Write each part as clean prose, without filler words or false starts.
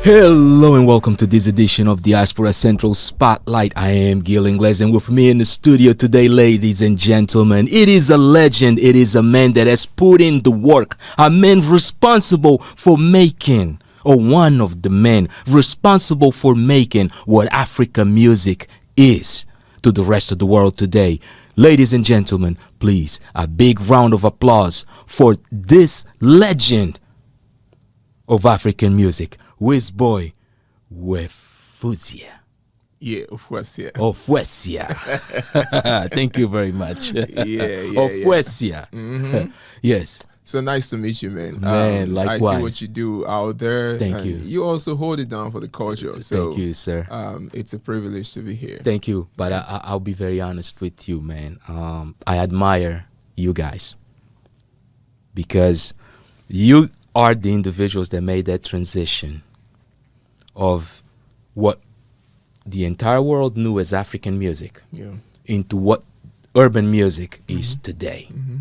Hello and welcome to this edition of Diaspora Central Spotlight. I am Gil Ingles, and with me in the studio today, ladies and gentlemen, it is a legend. It is a man that has put in the work, a man responsible for making, or one of the men responsible for making what African music is to the rest of the world today. Ladies and gentlemen, please, a big round of applause for this legend of African music, Wizboyy Ofuasia. Yeah, Ofuasia. Ofuasia. Thank you very much. Ofuasia. Mm-hmm. Yes. So nice to meet you, man. Likewise. I see what you do out there. Thank you. You also hold it down for the culture. So, thank you, sir. It's a privilege to be here. Thank you. But I'll be very honest with you, man. I admire you guys because you are the individuals that made that transition of what the entire world knew as African music into what urban music is today. Mm-hmm.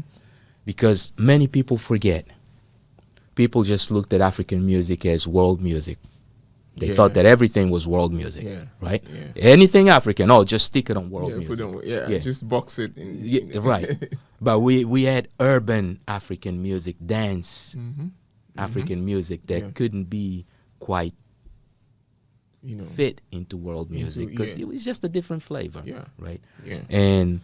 Because many people forget. People just looked at African music as world music. They thought that everything was world music, right? Yeah. Anything African, just stick it on world music. Just box it. Right. But we had urban African music, dance African music that couldn't be quite fit into world music because it was just a different flavor, right? Yeah. And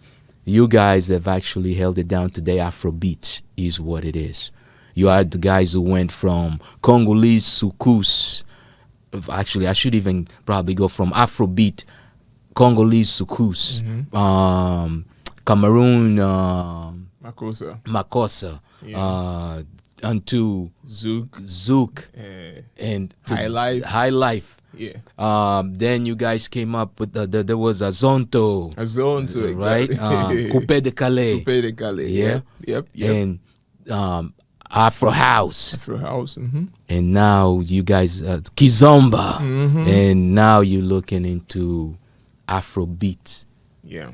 you guys have actually held it down today. Afrobeat is what it is. You are the guys who went from Congolese soukous. Actually, I should even probably go from Afrobeat, Congolese soukous, Cameroon, Makossa, unto Zouk, and High Life. Yeah. Then you guys came up with there was a Zonto, right? Coupé de Calais. Coupé de Calais. Yeah. Yep. And Afro House. Mm-hmm. And now you guys Kizomba. Mm-hmm. And now you're looking into Afrobeat. Yeah.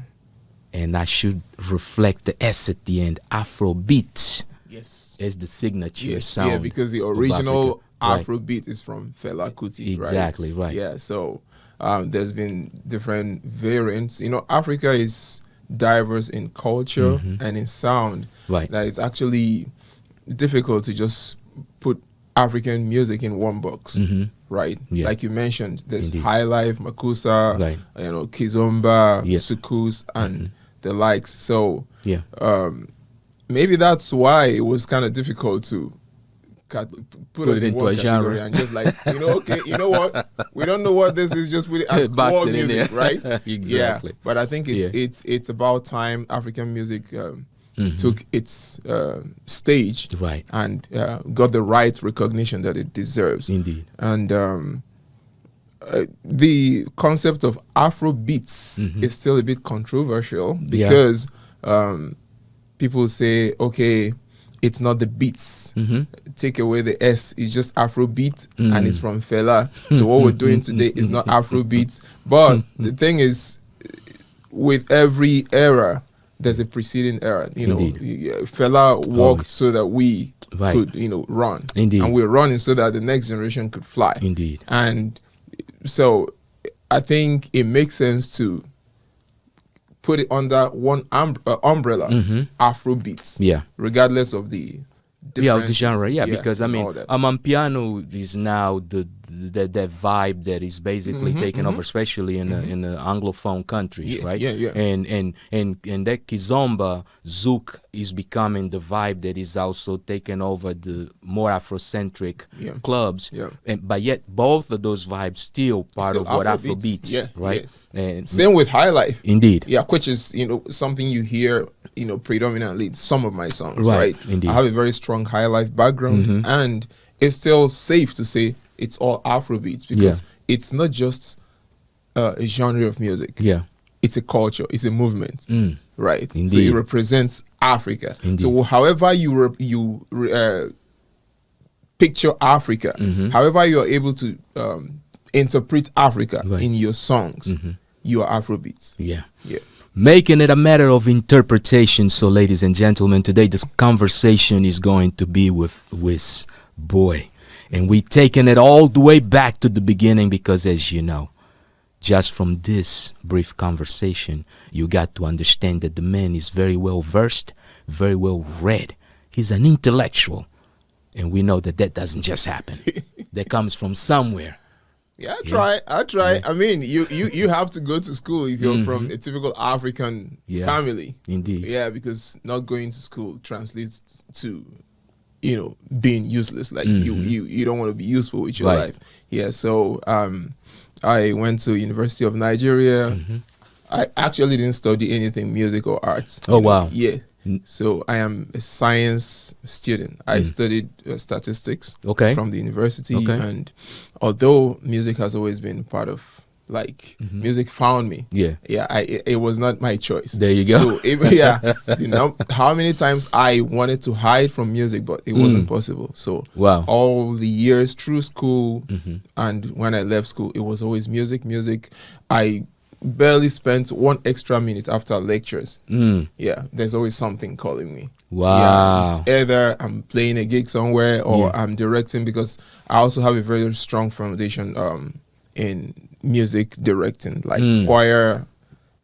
And I should reflect the S at the end. Afrobeat. Yes. As the signature sound. Yeah, because the original Afrobeat is from Fela Kuti. Exactly, right. Yeah, so there's been different variants. Africa is diverse in culture and in sound. Right. That it's actually difficult to just put African music in one box. Right. Yeah. Like you mentioned, there's High Life, Makusa, Kizomba, Soukous, and the likes. So maybe that's why it was kind of difficult to put us in one category and just like, you know what? We don't know what this is, just put it as world music, right? Exactly. Yeah. But I think it's about time African music took its stage and got the right recognition that it deserves. Indeed. And the concept of Afrobeats is still a bit controversial because people say, okay, it's not the beats. Take away the S. It's just Afrobeat, and it's from Fela. So what we're doing today is not Afrobeats. But the thing is, with every era, there's a preceding era. Fela walked so that we could, run. Indeed. And we're running so that the next generation could fly. Indeed. And so I think it makes sense to put it under one umbrella, Afrobeats. Yeah. Regardless of the the genre. Yeah, because I mean, Amapiano is now the vibe that is basically taken over, especially in the Anglophone countries, right? Yeah. And that Kizomba Zouk is becoming the vibe that is also taking over the more Afrocentric clubs. Yeah. But yet both of those vibes still part of what Afrobeats, right? Yes. And same with High Life. Indeed. Yeah, which is something you hear predominantly in some of my songs, right? Indeed. I have a very strong High Life background, and it's still safe to say it's all Afrobeats because it's not just a genre of music. Yeah, it's a culture, it's a movement, right? Indeed. So it represents Africa. Indeed. So however you picture Africa, however you are able to interpret Africa in your songs, you are Afrobeats. Yeah. Making it a matter of interpretation. So, ladies and gentlemen, today this conversation is going to be with Wizboyy. And we taking it all the way back to the beginning because, as you know, just from this brief conversation, you got to understand that the man is very well versed, very well read. He's an intellectual. And we know that that doesn't just happen. That comes from somewhere. Yeah, I try. Yeah. I mean, you have to go to school if you're from a typical African family. Indeed. Yeah, because not going to school translates to, being useless. Like you don't want to be useful with your life. Yeah, so I went to University of Nigeria. I actually didn't study anything music or arts. Oh, wow. Yeah. So I am a science student. I studied statistics from the university, and although music has always been part of, like, music found me. It was not my choice. There you go. So how many times I wanted to hide from music, but it wasn't possible. So all the years through school and when I left school, it was always music. I barely spent 1 extra minute after lectures. Yeah, there's always something calling me. Wow. Yeah, it's either I'm playing a gig somewhere or I'm directing, because I also have a very strong foundation in music directing, like choir.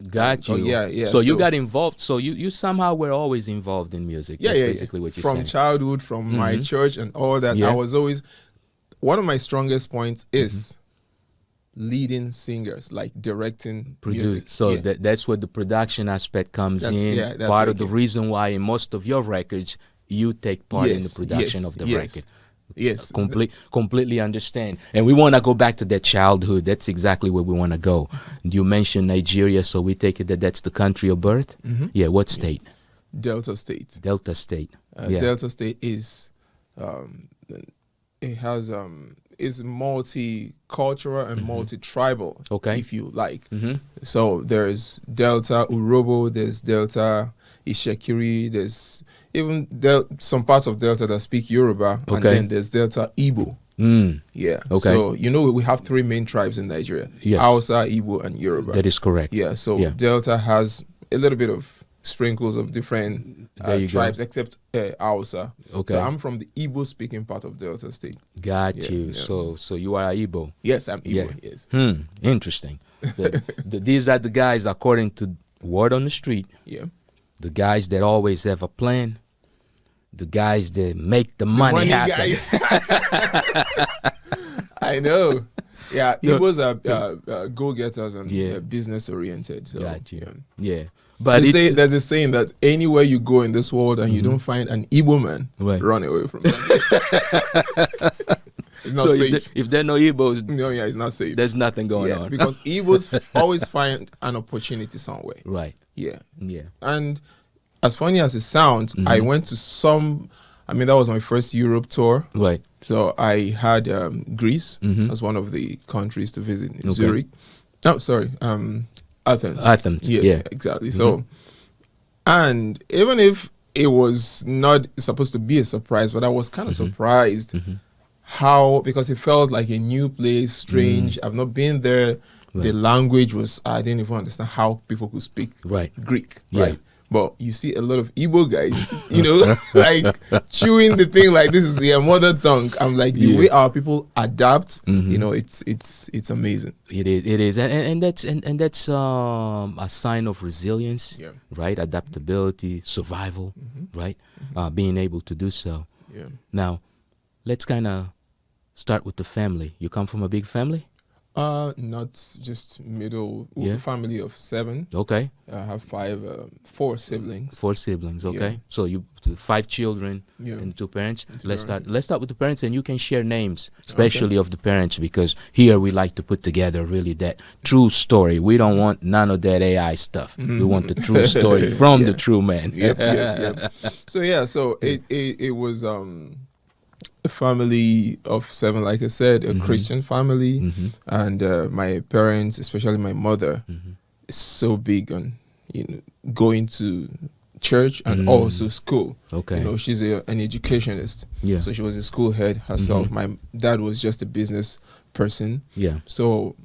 Got you. Yeah. So you got involved. So you somehow were always involved in music. That's basically what you're saying. From childhood, from my church and all that. I was always, one of my strongest points is leading singers, like directing music. So that's where the production aspect comes in. That's part of the reason why in most of your records you take part in the production of the record. Yes, completely understand. And we want to go back to that childhood. That's exactly where we want to go. You mentioned Nigeria, so we take it that that's the country of birth. Yeah, what state? Delta State. Delta State. Delta State is it has is multicultural and multi-tribal, if you like. So there's Delta Urobo, there's Delta Ishekiri, there's even some parts of Delta that speak Yoruba, and then there's Delta Igbo. Yeah. So we have 3 main tribes in Nigeria: Hausa, Igbo, and Yoruba. That is correct. Yeah. So Delta has a little bit of sprinkles of different tribes, except Hausa. So I'm from the Igbo speaking part of Delta State. Got you. Yeah. So you are Igbo. Yes, I'm Igbo. Yes. Interesting. These are the guys, according to word on the street. Yeah. The guys that always have a plan. The guys that make the money happen. Guys. I know. Yeah, Igbos are go-getters and business oriented. So, got you. Yeah. But there's a saying that anywhere you go in this world and you don't find an Igbo man, run away from them. It's not safe. If there are no Igbos, it's not safe. There's nothing going on. Because Igbos always find an opportunity somewhere. Right. Yeah. Yeah. And as funny as it sounds, I went to that was my first Europe tour. Right. So I had Greece as one of the countries to visit in Zurich. Oh, sorry. Athens. Yes, yeah. Exactly. So, and even if it was not supposed to be a surprise, but I was kind of surprised because it felt like a new place, strange. I've not been there. Right. The language I didn't even understand how people could speak Greek. Right. But you see a lot of Igbo guys, like chewing the thing like this is their mother tongue. I'm like, the way our people adapt, it's amazing. It is, and that's a sign of resilience, right? Adaptability, survival, right? Being able to do so. Yeah. Now, let's kind of start with the family. You come from a big family? Not just middle. Family of 7. Okay. I have 4 siblings. 4 siblings. Okay. Yeah. So you 5 children and 2 parents. Let's start with the parents, and you can share names, especially of the parents, because here we like to put together really that true story. We don't want none of that AI stuff. We want the true story from the true man. Yep. So it was a family of 7, like I said, a Christian family, and my parents, especially my mother, is so big on going to church and also school. Okay, she's an educationist. Yeah, so she was a school head herself. My dad was just a business person. Yeah, so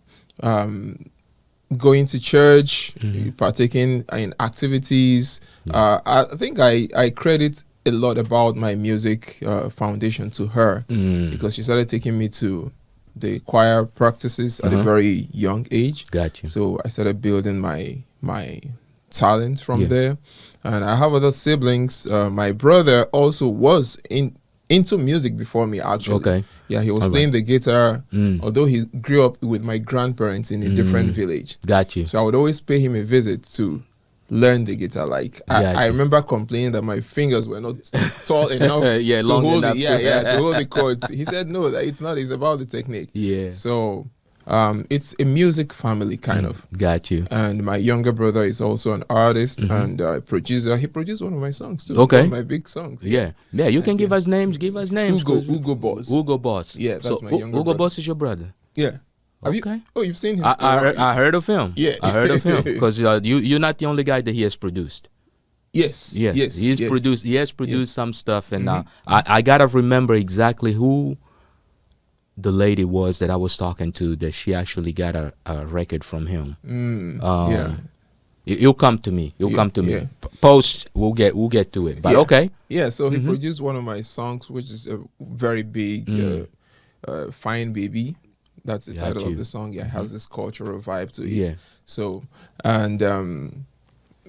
going to church, partaking in activities. I think I credit a lot about my music foundation to her because she started taking me to the choir practices at a very young age. Gotcha. So I started building my talent from there. And I have other siblings. My brother also was into music before me, actually. Okay. Yeah, he was playing the guitar, although he grew up with my grandparents in a different village. Got you. So I would always pay him a visit to learn the guitar. Like I remember complaining that my fingers were not tall enough to hold enough to hold the chords. He said no, that it's not. It's about the technique. Yeah. So it's a music family kind of. Got you. And my younger brother is also an artist and a producer. He produced one of my songs too. Okay. One of my big songs. Yeah. You can give us names. Give us names. Ugo Boss. Ugo Boss. Yeah, that's my younger Ugo brother. Boss is your brother. Yeah. Okay. You've seen him? I heard of him. Yeah. I heard of him because you're not the only guy that he has produced. Yes. Produced. He has produced some stuff, and I gotta remember exactly who the lady was that I was talking to, that she actually got a record from him. It'll come to me. It'll come to me. Post, we'll get to it. But okay. Yeah, so he produced one of my songs, which is a very big Fine Baby. That's the title of the song. Yeah, it has this cultural vibe to it. Yeah. So, and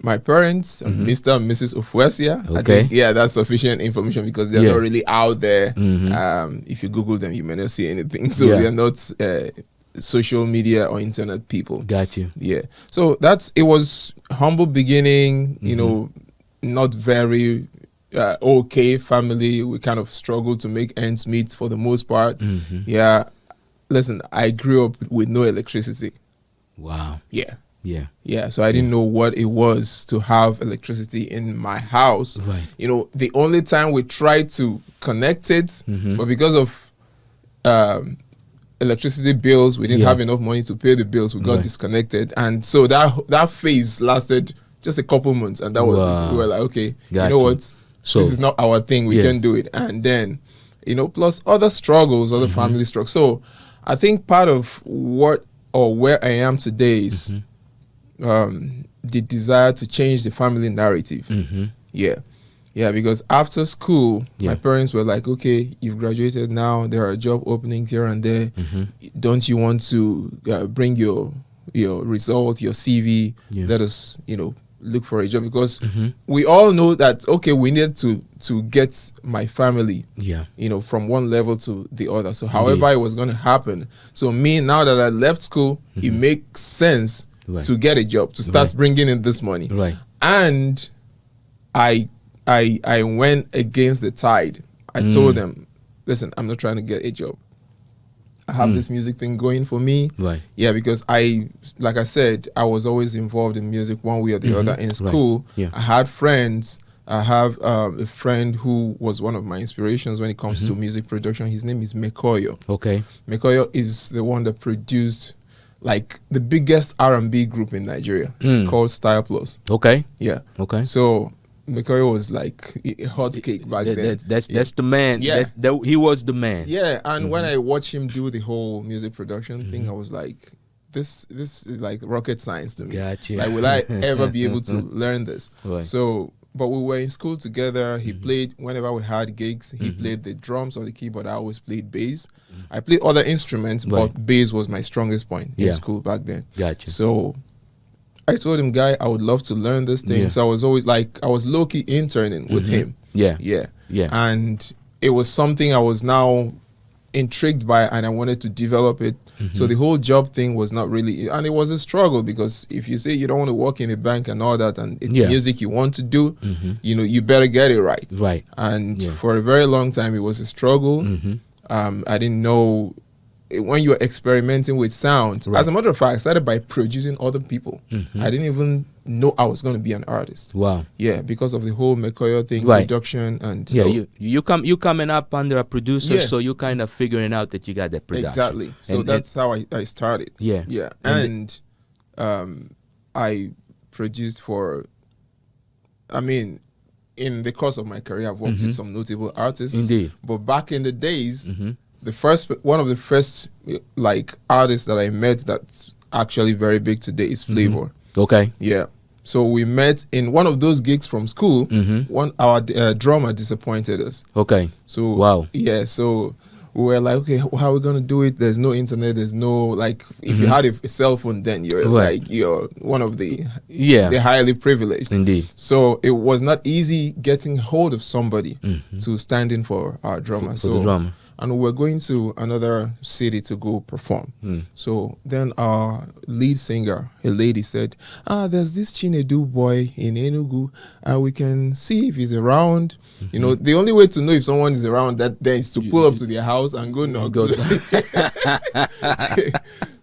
my parents, Mr. and Mrs. Ofuasia. Okay. I think, that's sufficient information because they're not really out there. If you Google them, you may not see anything. So they're not social media or internet people. Got you. Yeah. So it was humble beginning, you know, not very okay family. We kind of struggled to make ends meet for the most part. Yeah. Listen, I grew up with no electricity. Wow. Yeah. Yeah. So I didn't know what it was to have electricity in my house. Right. You know, the only time we tried to connect it, but because of electricity bills, we didn't have enough money to pay the bills. We got disconnected, and so that phase lasted just a couple months, and that was it. We were like, okay, you know what? So this is not our thing. We can do it, and then, you know, plus other struggles, other family struggles. So I think part of where I am today is the desire to change the family narrative. Yeah, because after school, my parents were like, okay, you've graduated now. There are job openings here and there. Don't you want to bring your result, your CV? Let us, you know, look for a job, because we all know that, okay, we need to get my family, you know, from one level to the other. So however it was going to happen. So me, now that I left school, it makes sense to get a job, to start bringing in this money. And I went against the tide. I told them, listen, I'm not trying to get a job. I have this music thing going for me. Yeah, because like I said, I was always involved in music one way or the other in school. I had friends. I have a friend who was one of my inspirations when it comes to music production. His name is Mekoyo. Okay. Mekoyo is the one that produced like the biggest R&B group in Nigeria called Style Plus. Okay. Yeah. Okay. So Mekoyo was like a hot cake back then. That's the man. Yeah. He was the man. Yeah, and when I watched him do the whole music production thing, I was like, this is like rocket science to me. Gotcha. Like, will I ever be able to learn this? So, but we were in school together. He played, whenever we had gigs, he played the drums or the keyboard. I always played bass. I played other instruments, but bass was my strongest point in school back then. Gotcha. So I told him, guy, I would love to learn this thing. So I was always like, I was low-key interning with him. Yeah. And it was something I was now intrigued by, and I wanted to develop it. So the whole job thing was not really, and it was a struggle, because if you say you don't want to work in a bank and all that, and it's music you want to do, you know, you better get it right. And for a very long time, it was a struggle. I didn't know when you were experimenting with sound. As a matter of fact, I started by producing other people. I didn't even know I was going to be an artist. Wow. Yeah, because of the whole Mekoyo thing, production, and so you coming up under a producer, so you kind of figuring out that you got that production. Exactly. So that's how I started. Yeah. And I produced for, I mean, in the course of my career, I've worked with some notable artists. Indeed. But back in the days, one of the first like artists that I met that's actually very big today is Flavour. Okay. Yeah. So we met in one of those gigs from school. Our drummer disappointed us. Okay. So wow. Yeah. So we were like, okay, how are we gonna do it? There's no internet. There's no, like, if you had a cell phone, then you're like, you're one of the highly privileged. Indeed. So it was not easy getting hold of somebody to stand in for our drummer. For the drummer. And we were going to another city to go perform. So then our lead singer, a lady, said, there's this Chinedu boy in Enugu, and we can see if he's around. You know, the only way to know if someone is around that day is to pull up to their house and go knock.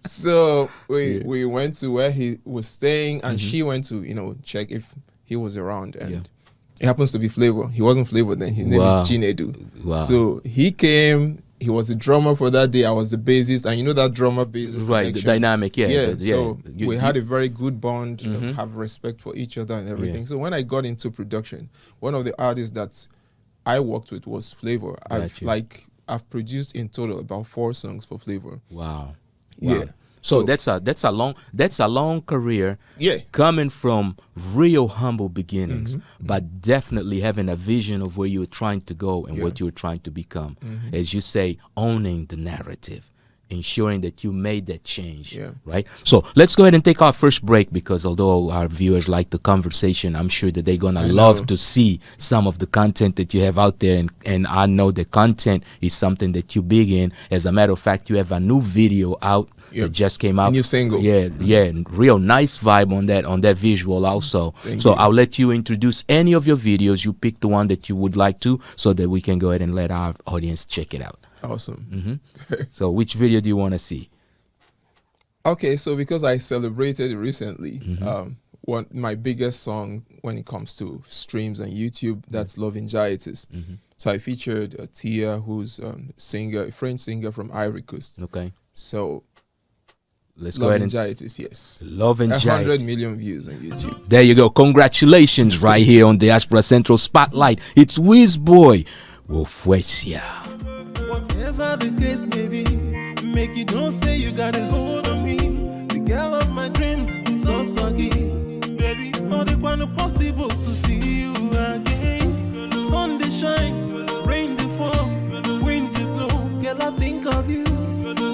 So we went to where he was staying, and she went to, you know, check if he was around. And it happens to be Flavour. He wasn't Flavour then. His name is Chinedu. Wow. So he came. He was the drummer for that day. I was the bassist, and you know that drummer bassist right, connection. the dynamic, So we had a very good bond, have respect for each other and everything. So when I got into production, one of the artists that I worked with was Flavour. I've produced in total about 4 songs for Flavour. Wow. Yeah. So that's a long career. Yeah. Coming from real humble beginnings, but definitely having a vision of where you were trying to go and what you were trying to become. As you say, owning the narrative, ensuring that you made that change. Right. So let's go ahead and take our first break, because although our viewers like the conversation, I'm sure that they're gonna love to see some of the content that you have out there, and I know the content is something that you big in. As a matter of fact, you have a new video out that just came out. New single. Yeah, real nice vibe on that visual also. Thank you. you. I'll let you introduce any of your videos. You pick the one that you would like to, so that we can go ahead and let our audience check it out. Awesome. So which video do you want to see? Okay, so because I celebrated recently, my biggest song when it comes to streams and YouTube, that's Love Anxieties. So I featured Teeyah, who's a French singer from Ivory Coast. Okay. So let's Love go ahead and Anxieties, yes. Love Anxieties. 100 million views on YouTube. There you go. Congratulations right here on Diaspora Central Spotlight. It's Wizboyy Ofuasia. Whatever the case may be, make you don't say you got a hold on me. The girl of my dreams is so soggy. Baby, all the one possible to see you again. Sun they shine, rain they fall, wind they blow. Girl, I think of you.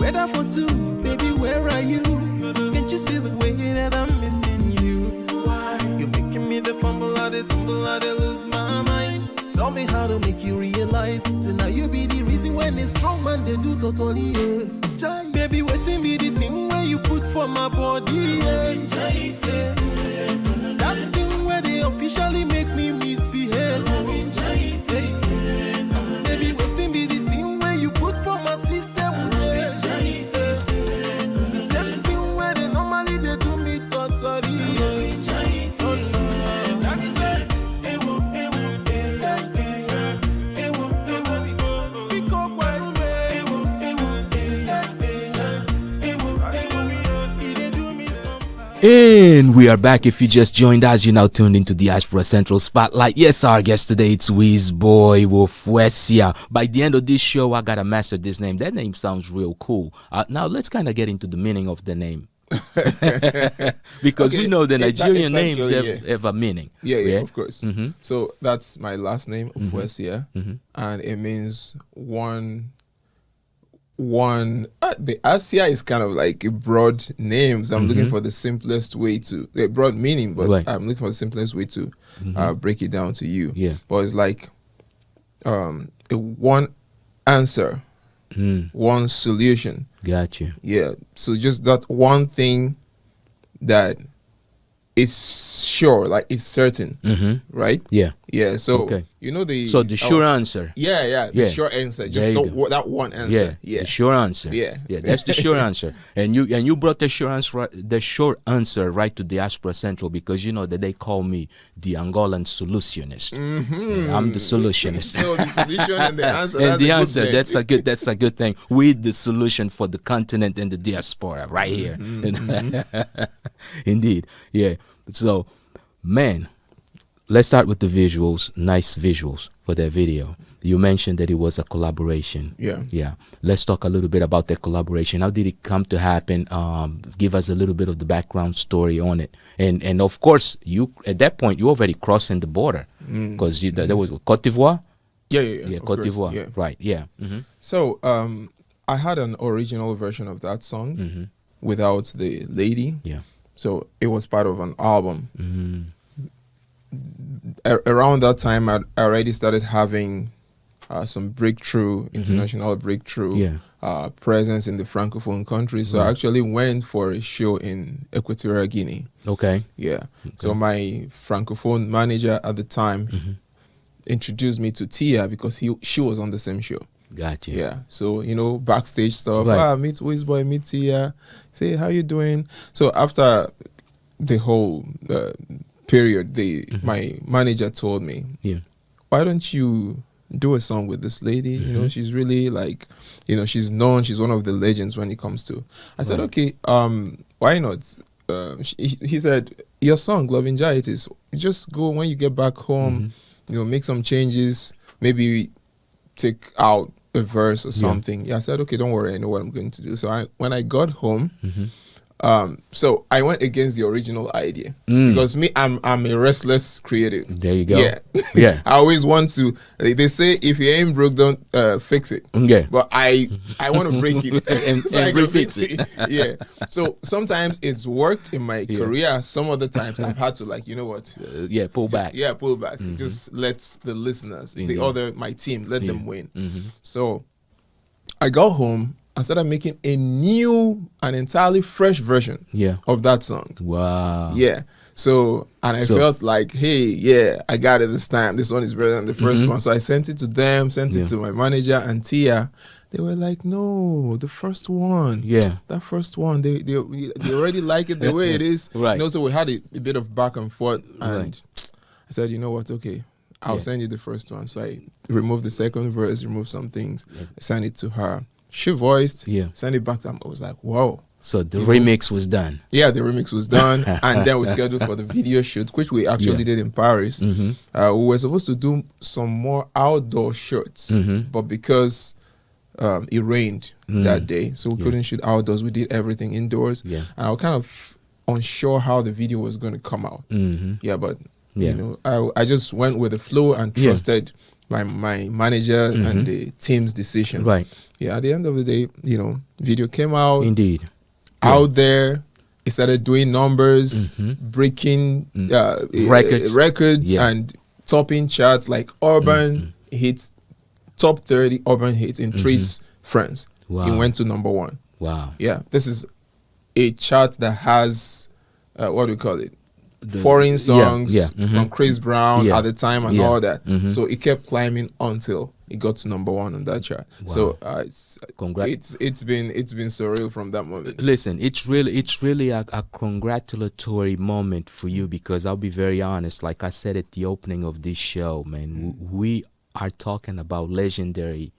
Weather for 2, baby, where are you? Can't you see the way that I'm missing you? Why? You're making me the fumble, I lose my mind. Tell me how to make you realize. Say now you be the reason when a strong man they do totally. Baby, waiting be the thing where you put for my body. That thing where they officially make me misbehave. Baby, waiting be the thing where you put for my system. The same thing where they normally they do me totally. And we are back. If you just joined us, you're now tuned into the Diaspora Central Spotlight. Yes, our guest today, it's Wizboyy Ofuasia. By the end of this show, I gotta master this name. That name sounds real cool. Now let's kind of get into the meaning of the name. Because we know the Nigerian names have a meaning. Yeah, of course. So that's my last name, Ofuasia, and it means one. The Asia is kind of like a broad name, so I'm looking for the simplest way to a broad meaning, but I'm looking for the simplest way to break it down to you. But it's like a one answer, one solution. Gotcha. Yeah, so just that one thing that is sure, like it's certain, right? Yeah. So you know the sure answer. The short answer. Just that one answer. Yeah. The sure answer. Yeah. That's the sure answer. And you brought the short answer right to Diaspora Central, because you know that they call me the Angolan solutionist. I'm the solutionist. So the solution and the answer. And the answer. That's a good thing. With the solution for the continent and the diaspora right here. Indeed. Yeah. So, man, let's start with the visuals. Nice visuals for that video. You mentioned that it was a collaboration. Yeah. Let's talk a little bit about that collaboration. How did it come to happen? Give us a little bit of the background story on it. And of course, you at that point you already crossing the border because there was Côte d'Ivoire. Yeah. Côte d'Ivoire. Yeah. Right. Yeah. So I had an original version of that song without the lady. Yeah. So it was part of an album. Around that time, I already started having some breakthrough, international breakthrough presence in the Francophone countries. So I actually went for a show in Equatorial Guinea. Okay. Yeah. So my Francophone manager at the time introduced me to Teeyah because she was on the same show. Gotcha. Yeah. So, backstage stuff. Right. Meet Wizboyy, meet Teeyah. Say, how you doing? So after the whole period, my manager told me, why don't you do a song with this lady? She's really she's known. She's one of the legends when it comes to. I said, okay, why not? He said, your song, Love Anxieties, just go when you get back home, make some changes, maybe take out a verse or something. Yeah, I said, okay, don't worry, I know what I'm going to do. So when I got home, so I went against the original idea because I'm a restless creative. There you go. Yeah. I always want to. They say if you ain't broke, don't fix it. Okay. But I want to break it and so I can refix it. Yeah. So sometimes it's worked in my career. Some other times I've had to pull back. Pull back. Just let the listeners, my team, let them win. So I got home. I started making an entirely fresh version of that song. Wow. Yeah. So I felt like, hey, I got it this time. This one is better than the first one. So I sent it to them, sent it to my manager and Teeyah. They were like, no, the first one. Yeah. That first one, they already like it the way it is. Right. So we had a bit of back and forth. And I said, you know what? Okay, I'll send you the first one. So I removed the second verse, removed some things, sent it to her. She voiced, sent it back to him. I was like, whoa. So the remix was done. Yeah, the remix was done. And then we scheduled for the video shoot, which we actually did in Paris. We were supposed to do some more outdoor shoots, but because it rained that day, so we couldn't shoot outdoors. We did everything indoors. And I was kind of unsure how the video was going to come out. But, I just went with the flow and trusted my manager and the team's decision. Right. Yeah, at the end of the day, video came out. Indeed. Out there, it started doing numbers, breaking records and topping charts like urban hits, top 30 urban hits in 3 France. Wow. It went to number 1. Wow. Yeah, this is a chart that has, what do we call it? Foreign songs from Chris Brown at the time and all that. So it kept climbing until it got to number 1 on that chart. Wow. So it's been surreal from that moment. Listen, it's really a congratulatory moment for you because I'll be very honest. Like I said at the opening of this show, man, we are talking about legendary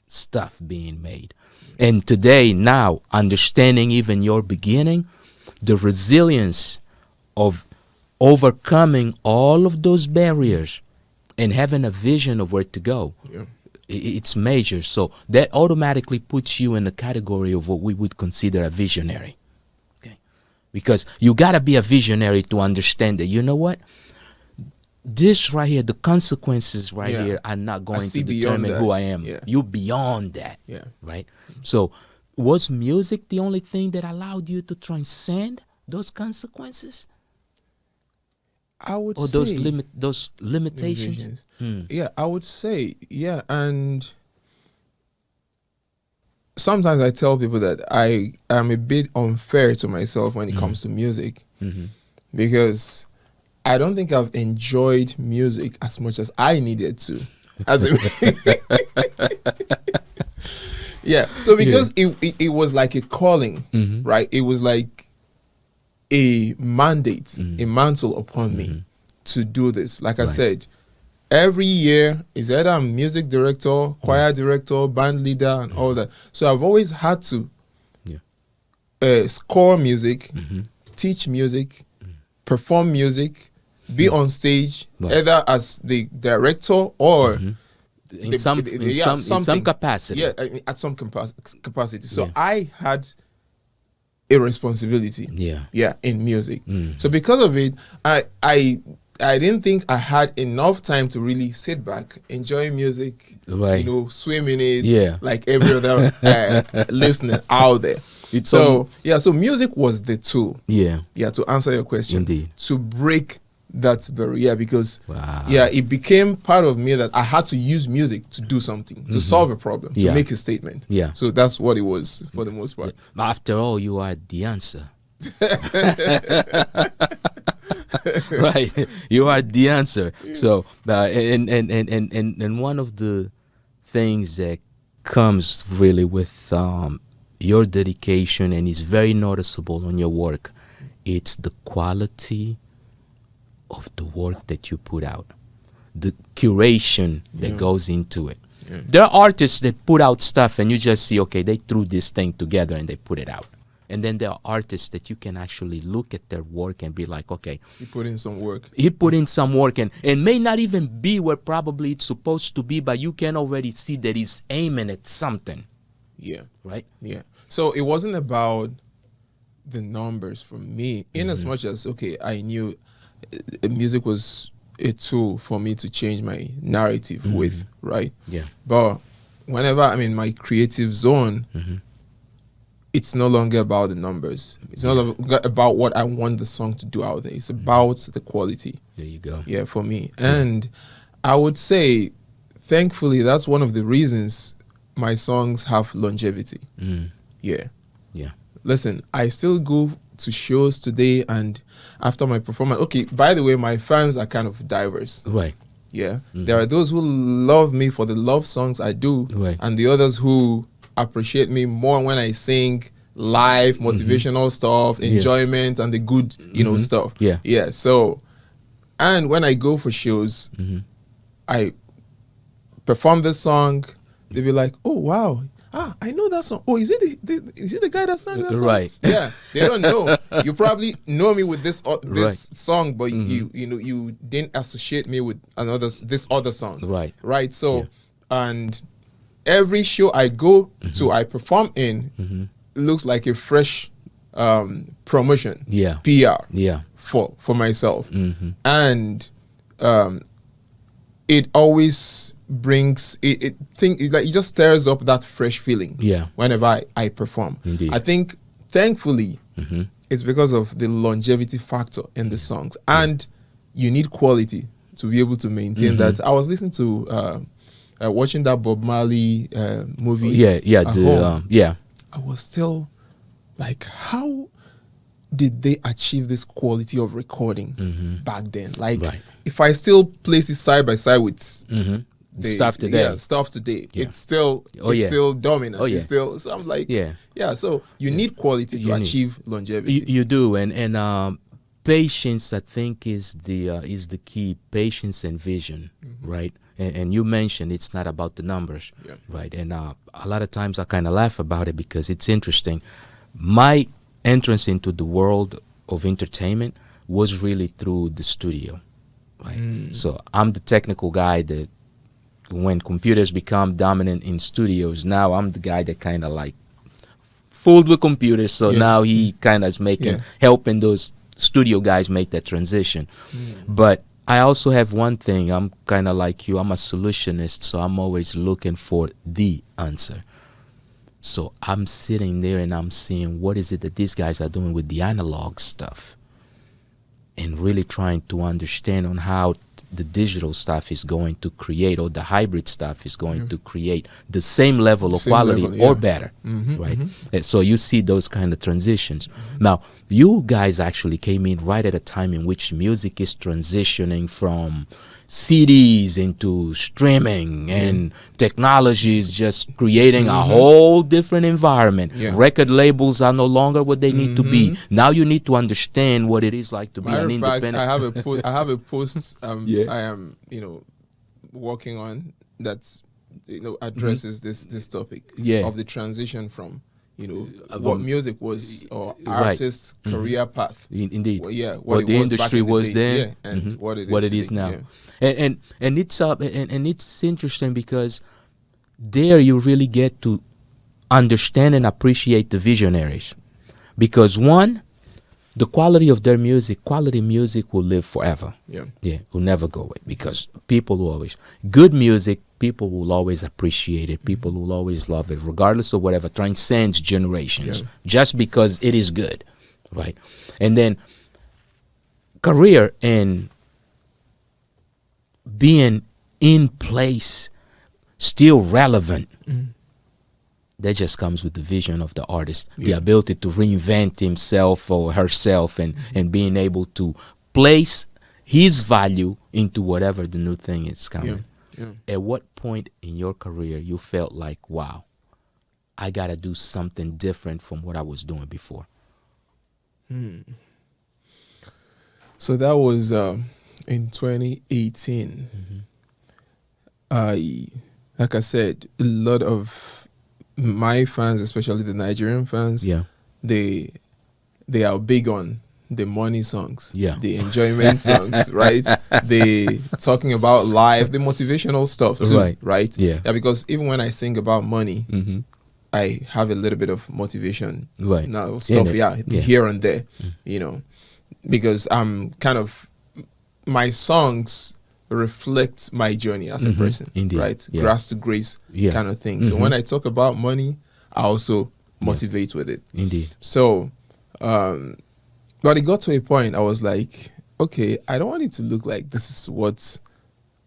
stuff being made. And today, now, understanding even your beginning, the resilience of overcoming all of those barriers and having a vision of where to go, it's major. So that automatically puts you in the category of what we would consider a visionary. Okay, because you got to be a visionary to understand that, you know what, this right here, the consequences here are not going to determine who I am. You beyond that. Right. So was music the only thing that allowed you to transcend those consequences? I would say those limitations. Yeah, I would say, and sometimes I tell people that I am a bit unfair to myself when it comes to music because I don't think I've enjoyed music as much as I needed to. So because it was like a calling, right? It was like a mandate, a mantle upon me to do this. Like I said, every year is either I'm music director, choir director, band leader, and all that. So I've always had to score music, teach music, perform music, be on stage, either as the director or in some capacity. Yeah, at some capacity. So I had a responsibility. Yeah, in music. So because of it, I didn't think I had enough time to really sit back, enjoy music, swim in it, like every other listener out there. So music was the tool. To answer your question, indeed, to break that barrier, because it became part of me that I had to use music to do something, to solve a problem, to make a statement. So that's what it was for the most part. After all, you are the answer. Right, you are the answer. So and one of the things that comes really with your dedication, and is very noticeable on your work, it's the quality of the work that you put out, the curation that goes into it. There are artists that put out stuff and you just see, okay, they threw this thing together and they put it out. And then there are artists that you can actually look at their work and be like, okay, he put in some work. He put in some work, and may not even be where probably it's supposed to be, but you can already see that he's aiming at something. Yeah. Right? Yeah. So it wasn't about the numbers for me, in as much as, okay, I knew music was a tool for me to change my narrative with, right? Yeah. But whenever I'm in my creative zone, it's no longer about the numbers. It's no longer about what I want the song to do out there. It's about the quality. There you go. Yeah, for me. And I would say, thankfully, that's one of the reasons my songs have longevity. Yeah. Listen, I still go to shows today, and after my performance, okay, by the way, my fans are kind of diverse. Right. Yeah. There are those who love me for the love songs I do, and the others who appreciate me more when I sing live, motivational stuff, enjoyment, and the good, stuff. Yeah. So, and when I go for shows, I perform this song, they be like, "Oh wow, I know that song. Oh, is it the guy that sang that song?" Right. Yeah. They don't know. You probably know me with this song, but you didn't associate me with this other song. Right. So, and every show I go to, I perform in, looks like a fresh promotion. PR. For myself. And it always brings it just stirs up that fresh feeling whenever I perform. Indeed. I think thankfully it's because of the longevity factor in the songs, and you need quality to be able to maintain that. I was listening to watching that Bob Marley movie. I was still like, how did they achieve this quality of recording back then? Like, if I still place it side by side with stuff today, it's still still dominant. It's still, so I'm like, so you need quality to achieve longevity. You do, and patience, I think, is the key. Patience and vision, right? And you mentioned it's not about the numbers, right? And a lot of times I kind of laugh about it because it's interesting. My entrance into the world of entertainment was really through the studio, right? So I'm the technical guy that, when computers become dominant in studios, now I'm the guy that kind of like fooled with computers. So now he kind of is helping those studio guys make that transition. But I also have one thing. I'm kind of like you. I'm a solutionist, so I'm always looking for the answer. So I'm sitting there and I'm seeing what is it that these guys are doing with the analog stuff, and really trying to understand on how the digital stuff is going to create, or the hybrid stuff is going to create the same level of quality or better, right? And so you see those kind of transitions. Now, you guys actually came in right at a time in which music is transitioning from CDs into streaming, and technology is just creating a whole different environment. Record labels are no longer what they need to be. Now you need to understand what it is like to be an independent. I have a post I am working on that addresses this topic of the transition from what music was or artist's career path. Indeed. Well, yeah, what the industry was then, and what it is now. Yeah. And it's interesting because there you really get to understand and appreciate the visionaries, because one, the quality of their music, quality music will live forever. Yeah, will never go away, because people will always, good music, people will always appreciate it. People will always love it, regardless of whatever, transcends generations, just because it is good, right? And then career and being in place, still relevant, that just comes with the vision of the artist, the ability to reinvent himself or herself, and being able to place his value into whatever the new thing is coming. At what point in your career you felt like, wow, I got to do something different from what I was doing before? So that was in 2018. Like I said, a lot of my fans, especially the Nigerian fans, they are big on the money songs, the enjoyment songs, right? They talking about life, the motivational stuff too, right? Yeah, because even when I sing about money, I have a little bit of motivation, now stuff, here and there, because I'm kind of, my songs reflect my journey as a person, right? Grass to grace kind of thing. So when I talk about money, I also motivate with it. So, but it got to a point I was like, okay, I don't want it to look like this is what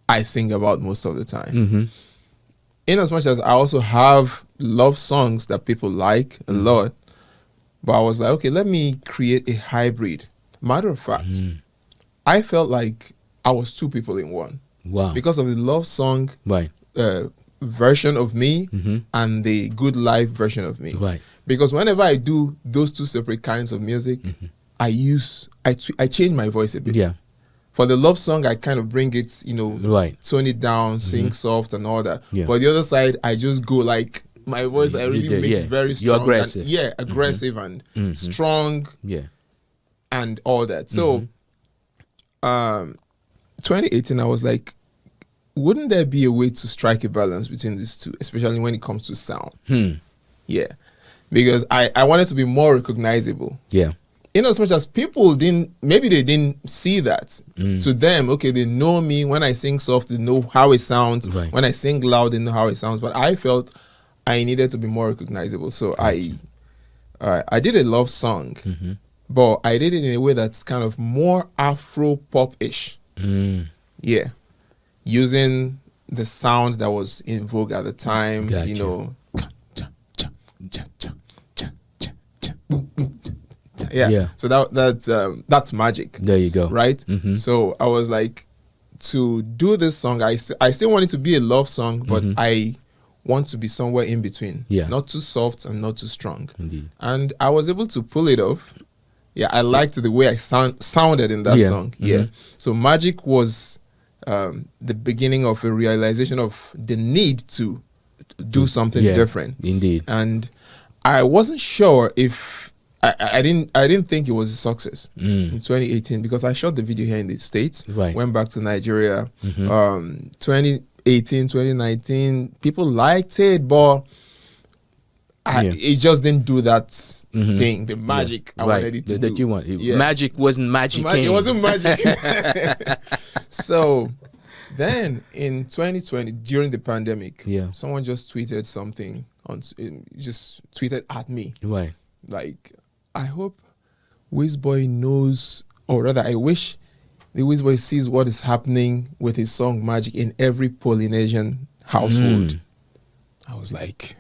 I sing about most of the time. In as much as I also have love songs that people like a lot, but I was like, okay, let me create a hybrid. Matter of fact, I felt like I was two people in one. Wow. Because of the love song version of me and the good life version of me. Because whenever I do those two separate kinds of music, I change my voice a bit. For the love song, I kind of bring it, tone it down, sing soft and all that. But the other side, I just go like, my voice, I really make it very strong. You're aggressive. And, aggressive and strong and all that. So, 2018, I was like, wouldn't there be a way to strike a balance between these two, especially when it comes to sound? Because I wanted to be more recognizable. In as much as people didn't see that. To them, okay, they know me. When I sing soft, they know how it sounds. When I sing loud, they know how it sounds. But I felt I needed to be more recognizable. So I did a love song, but I did it in a way that's kind of more Afro pop-ish. Using the sound that was in vogue at the time, So that's magic. There you go. Right? So I was like, to do this song, I still want it to be a love song, but I want to be somewhere in between. Not too soft and not too strong. And I was able to pull it off. I liked the way I sounded in that song. So magic was the beginning of a realization of the need to do something different. And I wasn't sure if I didn't think it was a success in 2018, because I shot the video here in the States, went back to Nigeria. 2018, 2019, people liked it, but it just didn't do that thing, the magic I wanted it to do. That you want. Magic wasn't magic. It wasn't magic. So then in 2020, during the pandemic, someone just tweeted something just tweeted at me. Like, I hope Wizboyy knows, or rather, I wish the Wizboyy sees what is happening with his song Magic in every Polynesian household. I was like,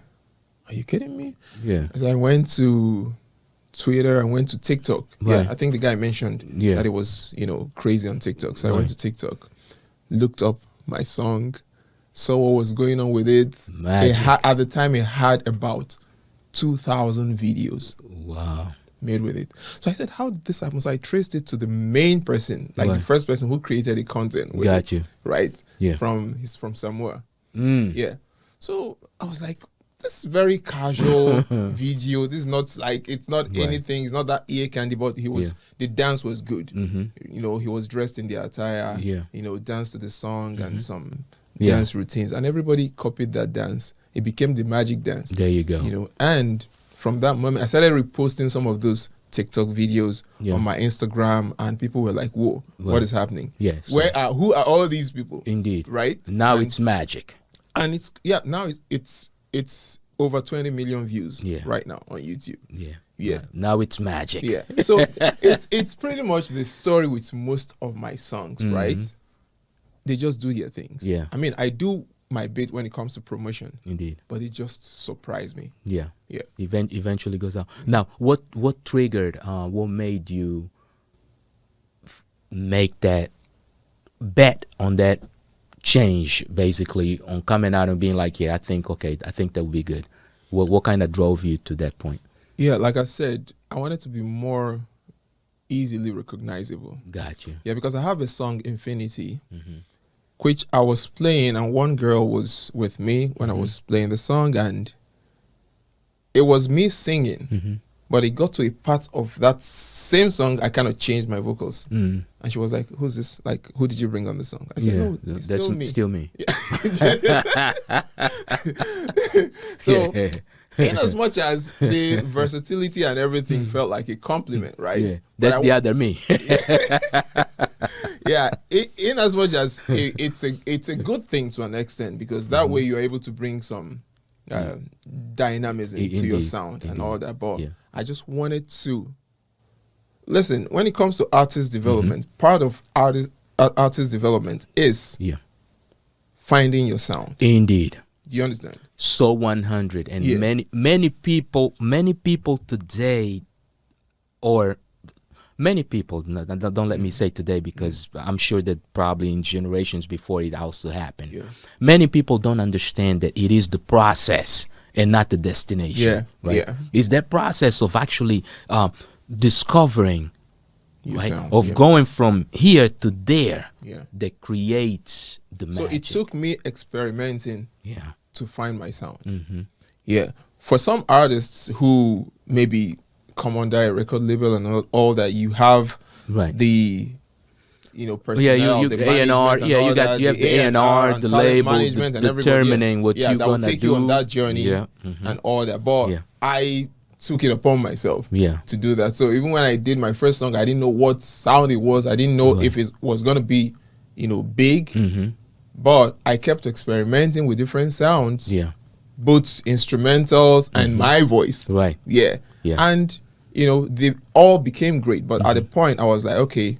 are you kidding me? So I went to Twitter, I went to TikTok. I think the guy mentioned that it was, crazy on TikTok. So I went to TikTok, looked up my song, saw what was going on with it. At the time, it had about 2,000 videos. Made with it. So I said, how did this happen? So I traced it to the main person, like the first person who created the content with it, right? He's from Samoa. So I was like, this very casual video. This is not like, it's not anything. It's not that ear candy, but the dance was good. You know, he was dressed in the attire. You know, danced to the song and some dance routines, and everybody copied that dance. It became the magic dance. There you go. You know, and from that moment, I started reposting some of those TikTok videos on my Instagram, and people were like, "Whoa, what is happening? Yes, who are all these people?" Indeed, right now it's magic, and now it's over 20 million views right now on YouTube. Now it's magic. So it's pretty much the story with most of my songs, right? They just do their things. I mean, I do my bit when it comes to promotion. Indeed. But it just surprised me. Eventually goes out. Now, what triggered, what made you make that bet on that change, basically, on coming out and being like, I think that would be good? What kind of drove you to that point? Yeah, like I said, I wanted to be more easily recognizable. Gotcha. Yeah, because I have a song, Infinity, which I was playing, and one girl was with me when I was playing the song, and it was me singing, but it got to a part of that same song, I kind of changed my vocals. And she was like, "Who's this? Like, who did you bring on the song?" I said, "No, it's still me." So, in as much as the versatility and everything felt like a compliment, right? That's the other me. In as much as it's a good thing to an extent, because that way you're able to bring some dynamism to your sound and all that. But I just wanted to listen. When it comes to artist development, part of artist development is finding your sound. Indeed. Do you understand? So 100, and many people today, or many people, don't let me say today, because I'm sure that probably in generations before it also happened. Many people don't understand that it is the process and not the destination. It's that process of actually discovering, going from here to there, that creates the magic. So it took me experimenting to find my sound. For some artists who maybe come under a record label and all that, you have the personnel, you A&R, you have the A&R, the label, determining what you're gonna take do. you on that journey and all that. But I took it upon myself to do that. So even when I did my first song, I didn't know what sound it was. I didn't know if it was gonna be, big. But I kept experimenting with different sounds, both instrumentals and my voice. And they all became great. But at the point, I was like, okay,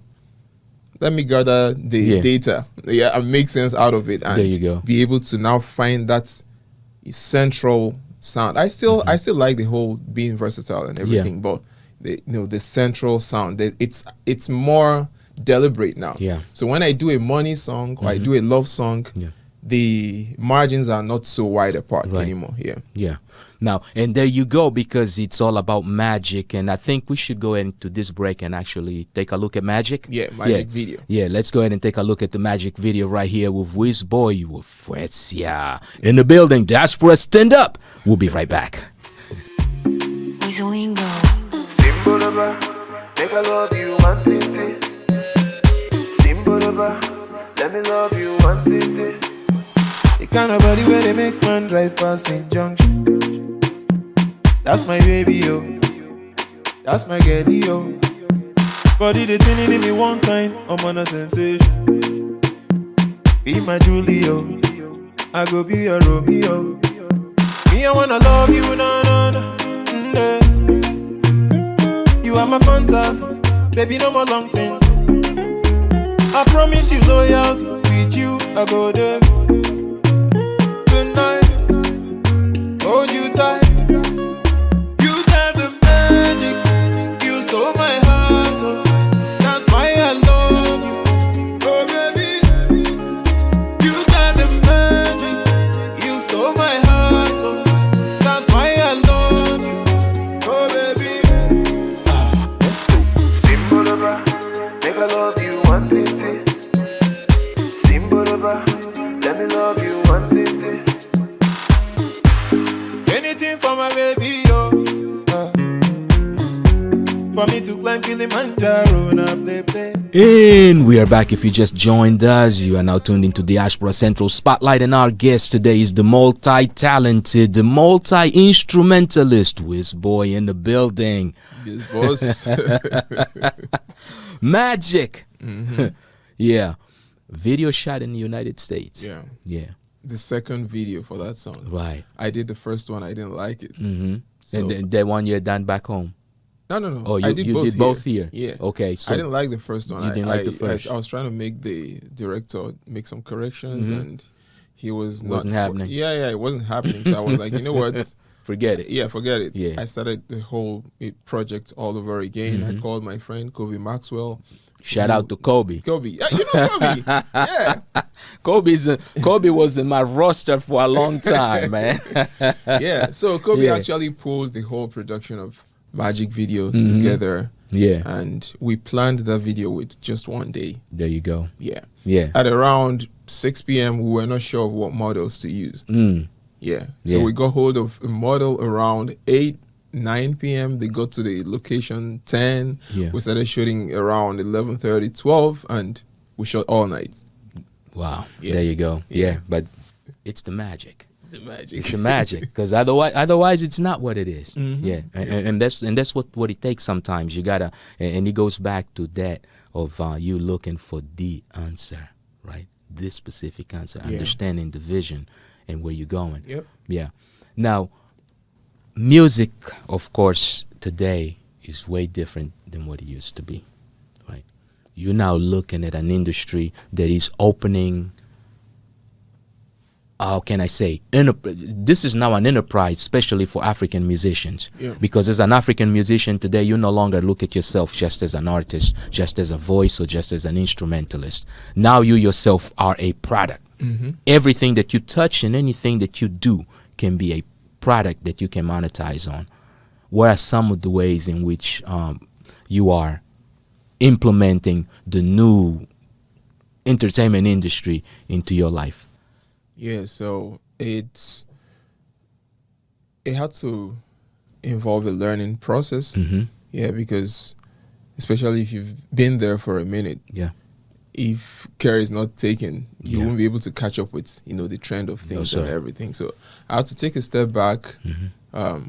let me gather the data, and make sense out of it, and be able to now find that central sound. I still like the whole being versatile and everything, but the central sound, it's more deliberate now. So when I do a money song or I do a love song, the margins are not so wide apart anymore. Now, and there you go, because it's all about magic, and I think we should go into this break and actually take a look at magic. Magic video. Let's go ahead and take a look at the magic video right here with Wizboyy Ofuasia in the building. Diaspora, stand up. We'll be right back. Wizolingo. Make I love you one titty. Let me love you one titty. The kind of body where they make man drive past in junction. That's my baby, yo. That's my girlie, yo. Body they tuning in me one kind, I'm on a sensation. Be my Julio, I go be your Romeo. Me, I wanna love you, na. You are my fantasy, baby, no more long thing. I promise you loyalty, with you I go there. Tonight, hold you tight. You got the magic, you stole my heart, oh. That's why I love you, oh baby. You got the magic, you stole my heart, oh. That's why I love you, oh baby. Let's go. Simbolova, make I love you one titty. Simbolova, let me love you one titty. my baby, yo. For me to climb Kilimanjaro, now play. And we are back. If you just joined us, you are now tuned into Diaspora Central Spotlight, and our guest today is the multi-talented, the multi-instrumentalist Wizboyy in the building. Yes, boss. Magic. Yeah. Video shot in the United States. Yeah. Yeah. The second video for that song. Right. I did the first one. I didn't like it. And So- then that one you're done back home. No. Oh, I you did both did here. both here. Yeah. Okay. So I didn't like the first one. You didn't like the first. I was trying to make the director make some corrections, and he was not Wasn't happening. Yeah, it wasn't happening. So I was like, you know what? forget it. Yeah, forget it. Yeah. I started the whole project all over again. I called my friend Kobe Maxwell. Shout out to Kobe. Kobe. Yeah, you know Kobe. Yeah. Kobe was in my roster for a long time, man. Yeah. So Kobe Yeah. actually pulled the whole production of Magic video together. Yeah. And we planned that video with just one day. There you go. Yeah. Yeah. At around 6 p.m., we were not sure of what models to use. Yeah. So Yeah. we got hold of a model around 9 p.m. They got to the location 10. Yeah. We started shooting around 11:30, 12, and we shot all night. Wow. Yeah. There you go. Yeah. But it's the magic. It's the magic. It's the magic, because otherwise it's not what it is. Yeah, and that's what it takes sometimes. You gotta, and it goes back to that of you looking for the answer, right? This specific answer, understanding the vision and where you're going. Yep. Yeah. Now, music, of course, today is way different than what it used to be, right? You're now looking at an industry that is opening. How can I say? This is now an enterprise, especially for African musicians. Yeah. Because as an African musician today, you no longer look at yourself just as an artist, just as a voice, or just as an instrumentalist. Now you yourself are a product. Everything that you touch and anything that you do can be a product that you can monetize on. What are some of the ways in which you are implementing the new entertainment industry into your life? Yeah, so it had to involve a learning process. Yeah, because especially if you've been there for a minute, Yeah. if care is not taken, you Yeah. won't be able to catch up with the trend of things sir. and everything. So I had to take a step back,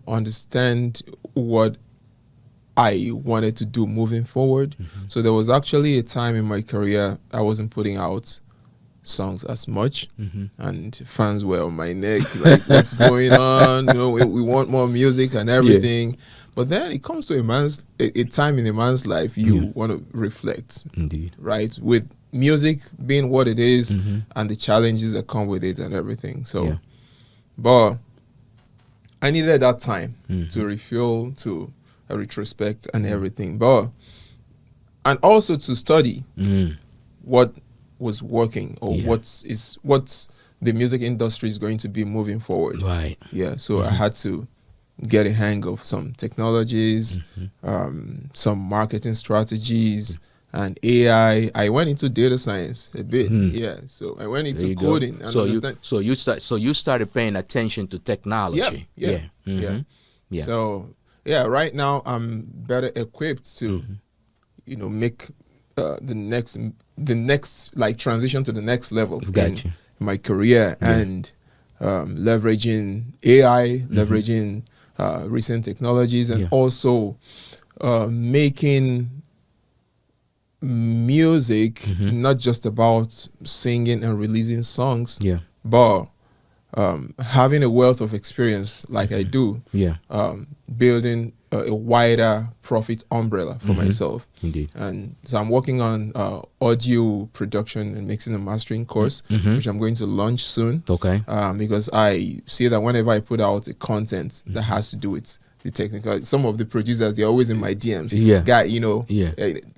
understand what I wanted to do moving forward. So there was actually a time in my career I wasn't putting out songs as much, and fans were on my neck, like, what's going on? We want more music and everything. But then it comes to a time in a man's life you want to reflect, Indeed. right? With music being what it is, and the challenges that come with it and everything. So, but I needed that time to refuel, to a retrospect and everything. And also to study what was working, or what the music industry is going to be moving forward. Right. Yeah, so I had to get a hang of some technologies, some marketing strategies, and AI. I went into data science a bit. Yeah, so I went There into you go. coding. And you started paying attention to technology. Yeah. So yeah, right now I'm better equipped to, make the next like transition to the next level in my career, and leveraging AI, leveraging recent technologies, and also making music not just about singing and releasing songs, but having a wealth of experience like I do, building a wider profit umbrella for myself. Indeed. And so I'm working on audio production and mixing and mastering course, which I'm going to launch soon. Okay. Because I see that whenever I put out a content that has to do with the technical, some of the producers, they're always in my DMs. Guy,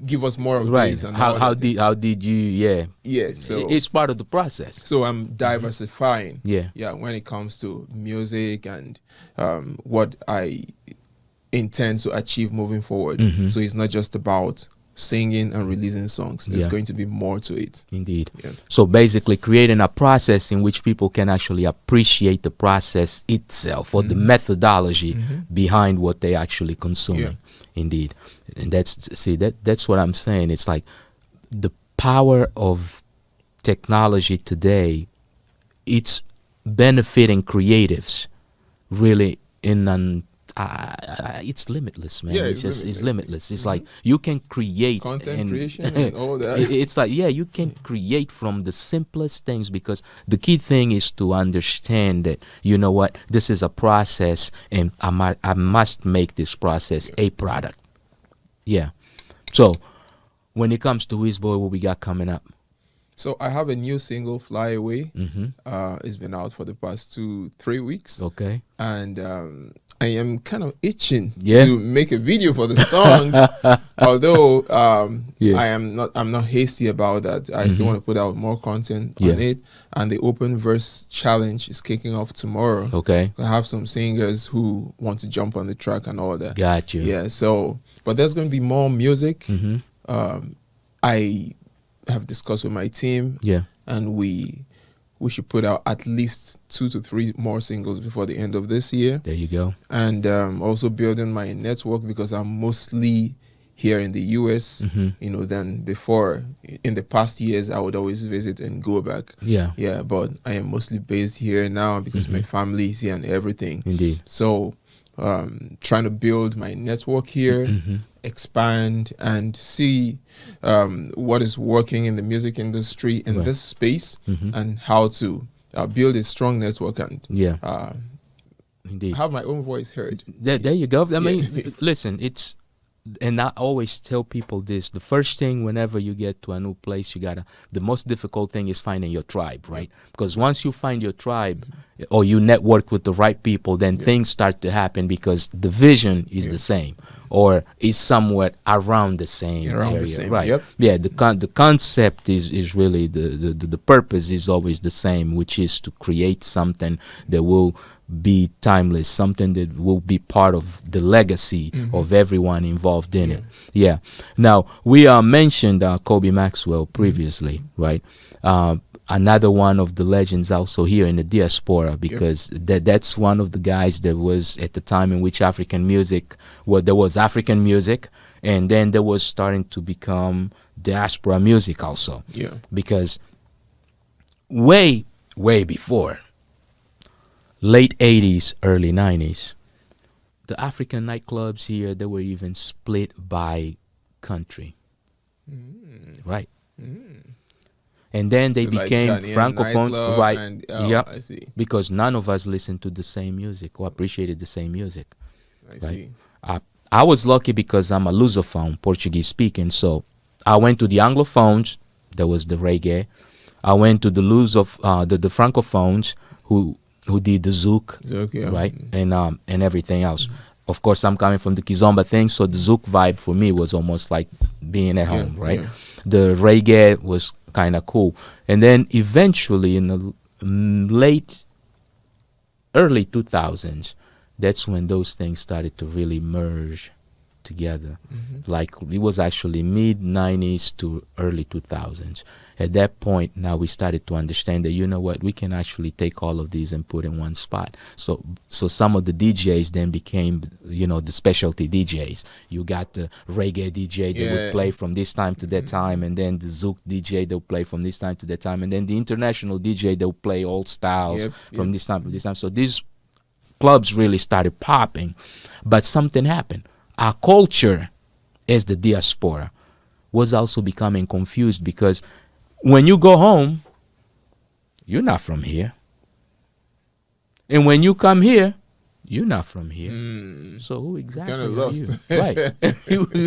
give us more of this. And how did you? So it's part of the process. So I'm diversifying. Yeah. When it comes to music and what I intend to achieve moving forward. So it's not just about singing and releasing songs. There's going to be more to it. Indeed. Yeah. So basically creating a process in which people can actually appreciate the process itself or the methodology behind what they actually consuming. Indeed. And that's what I'm saying. It's like the power of technology today, it's benefiting creatives really in an it's limitless, man. It's limitless. It's like you can create content creation and all that. It's like you can create from the simplest things, because the key thing is to understand that, you know what, this is a process and I must make this process a product. Yeah. So when it comes to Wizboyy, what we got coming up? So I have a new single, Fly Away. It's been out for the past 2-3 weeks. Okay. And I am kind of itching to make a video for the song. Although I'm not hasty about that. I still want to put out more content on it. And the open verse challenge is kicking off tomorrow. Okay. I have some singers who want to jump on the track and all that. Got you. Yeah. So, but there's going to be more music. I have discussed with my team. Yeah. And we should put out at least 2 to 3 more singles before the end of this year. There you go. And also building my network, because I'm mostly here in the US, you know, than before. In the past years, I would always visit and go back. Yeah. Yeah, but I am mostly based here now because my family is here and everything. Indeed. So trying to build my network here, expand and see what is working in the music industry in this space, and how to build a strong network and indeed have my own voice heard. There you go. I mean, listen, it's, and I always tell people this: the first thing whenever you get to a new place, the most difficult thing is finding your tribe, right? Because once you find your tribe, or you network with the right people, then things start to happen, because the vision is the same, or is somewhat around the same area, right? Yeah, the concept is really the purpose is always the same, which is to create something that will be timeless, something that will be part of the legacy of everyone involved in it. Yeah. Now, we mentioned Kobe Maxwell previously, right? Another one of the legends also here in the diaspora, because that's one of the guys that was at the time in which African music, there was African music, and then there was starting to become diaspora music also. Yeah. Because way before, late 80s, early 90s, the African nightclubs here, they were even split by country. Right. And then they became like Francophone, right? And, I see. Because none of us listened to the same music or appreciated the same music. I see. I was lucky because I'm a Lusophone, Portuguese speaking. So I went to the Anglophones, there was the reggae. I went to the the Francophones who did the Zouk, right? And everything else. Of course, I'm coming from the Kizomba thing, so the Zouk vibe for me was almost like being at home, right? Yeah. The reggae was kind of cool. And then eventually in the early 2000s, that's when those things started to really merge together. Like it was actually mid 90s to early 2000s. At that point, now we started to understand that, you know what, we can actually take all of these and put in one spot. So some of the DJs then became, you know, the specialty DJs. You got the reggae DJ that would play from this time to that time, and then the Zouk DJ that would play from this time to that time, and then the international DJ that would play old styles from this time to this time. So these clubs really started popping, but something happened. Our culture as the diaspora was also becoming confused, because when you go home, you're not from here. And when you come here, you're not from here. So who exactly are you? Right.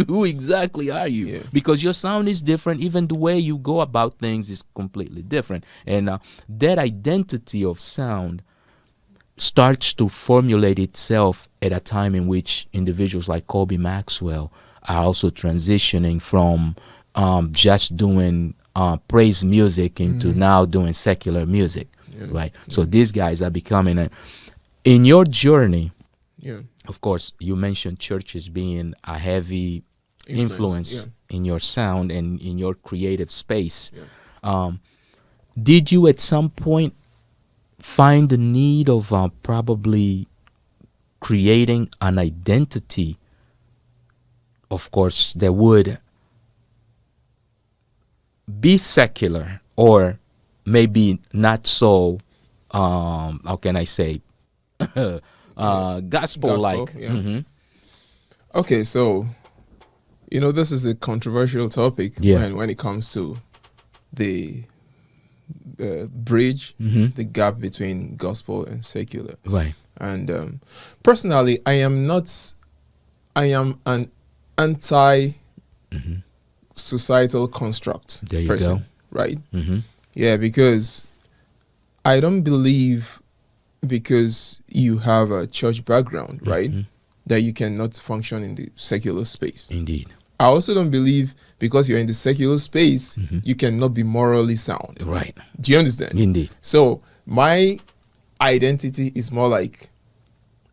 Who exactly are you? Yeah. Because your sound is different. Even the way you go about things is completely different. And that identity of sound starts to formulate itself at a time in which individuals like Kobe Maxwell are also transitioning from just doing praise music into now doing secular music, right? So these guys are becoming in your journey. Of course, you mentioned churches being a heavy influence in your sound and in your creative space. Yeah. Did you at some point find the need of probably creating an identity, of course, that would be secular or maybe not so, how can I say, gospel-like? Yeah. Okay, so, this is a controversial topic when it comes to the bridge, the gap between gospel and secular. Right. And personally, I am an anti-societal construct There you person, go. right? Yeah, because I don't believe because you have a church background, right, that you cannot function in the secular space. Indeed. I also don't believe because you're in the secular space, you cannot be morally sound. Right. Do you understand? Indeed. So my identity is more like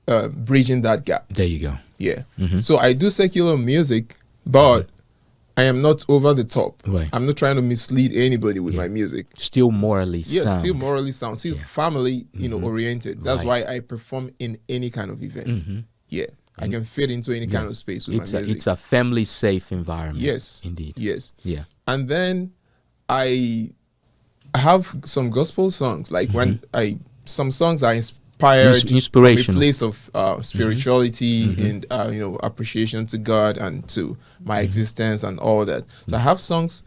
bridging that gap. There you go. Yeah. So I do secular music, but I am not over the top. Right. I'm not trying to mislead anybody with my music. Still morally sound. Yeah, still morally sound. Still family, oriented. That's Right. why I perform in any kind of event. Yeah. I can fit into any kind of space with my music. It's a family safe environment. Yes. Indeed. Yes. Yeah. And then I have some gospel songs, like some songs are inspired Inspirational. from a place of spirituality and appreciation to God and to my existence and all that. So I have songs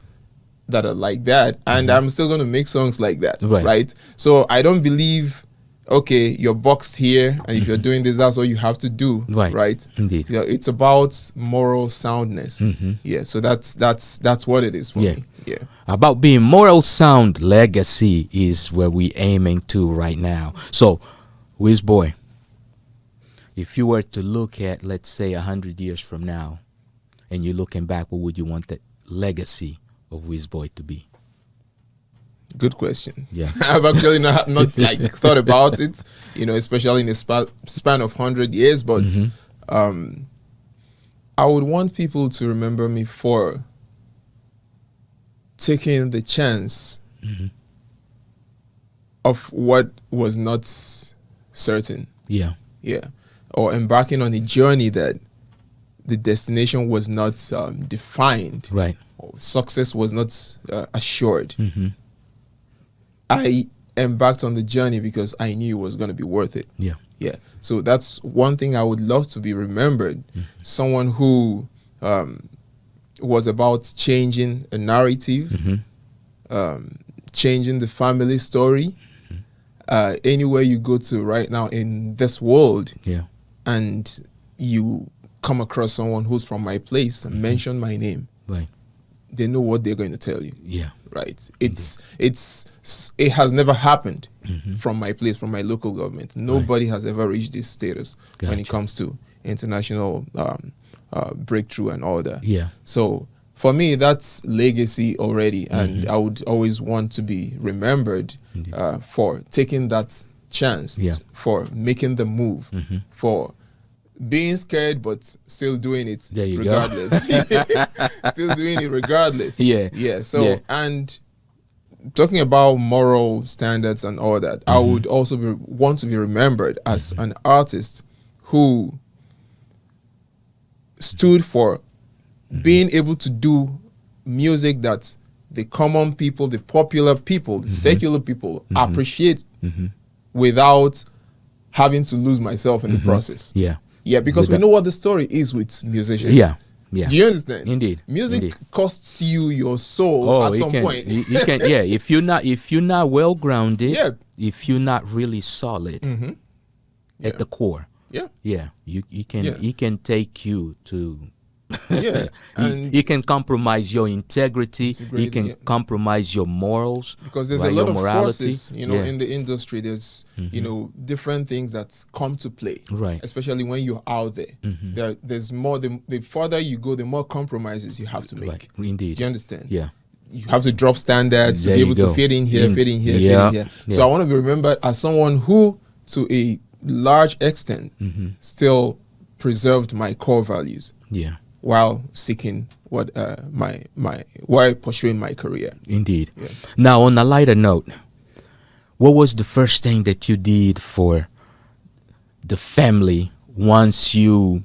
that are like that, and I'm still going to make songs like that, right? So I don't believe, okay, you're boxed here, and if you're doing this, that's all you have to do, right? Indeed. Yeah, it's about moral soundness. Yeah, so that's what it is for me. Yeah. About being moral sound, legacy is where we aiming to right now. So, Wizboyy, if you were to look at, let's say, 100 years from now, and you're looking back, what would you want the legacy of Wizboyy to be? Good question. Yeah. I've actually not like thought about it, especially in a span of 100 years. But I would want people to remember me for taking the chance of what was not certain. Yeah. Yeah. Or embarking on a journey that the destination was not defined. Right. Or success was not assured. I embarked on the journey because I knew it was going to be worth it. Yeah. Yeah. So that's one thing I would love to be remembered. Someone who was about changing a narrative, changing the family story. Anywhere you go to right now in this world, and you come across someone who's from my place and mention my name, right, they know what they're going to tell you. Yeah. Right. It has never happened from my place, from my local government. Nobody has ever reached this status when it comes to international breakthrough and all that. Yeah. So for me, that's legacy already, and I would always want to be remembered for taking that chance, for making the move, for being scared but still doing it regardless. Still doing it regardless. Yeah. So and talking about moral standards and all that, I would also want to be remembered as an artist who stood for being able to do music that the common people, the popular people, the secular people appreciate without having to lose myself in the process. Yeah, because we know what the story is with musicians. Yeah. Do you understand? Indeed. Music costs you your soul at some point. You can, if you're not well grounded, if you're not really solid at the core, he can take you to. He can compromise your integrity. He can compromise your morals. Because there's a lot of forces, in the industry. There's, different things that come to play. Right. Especially when you're out there. There's more. The further you go, the more compromises you have to make. Right. Indeed. Do you understand? Yeah. You have to drop standards to be able to fit in here, fit in here, fit in here. So I want to be remembered as someone who, to a large extent, still preserved my core values. while seeking what while pursuing my career. Indeed. Yeah. Now, on a lighter note, what was the first thing that you did for the family once you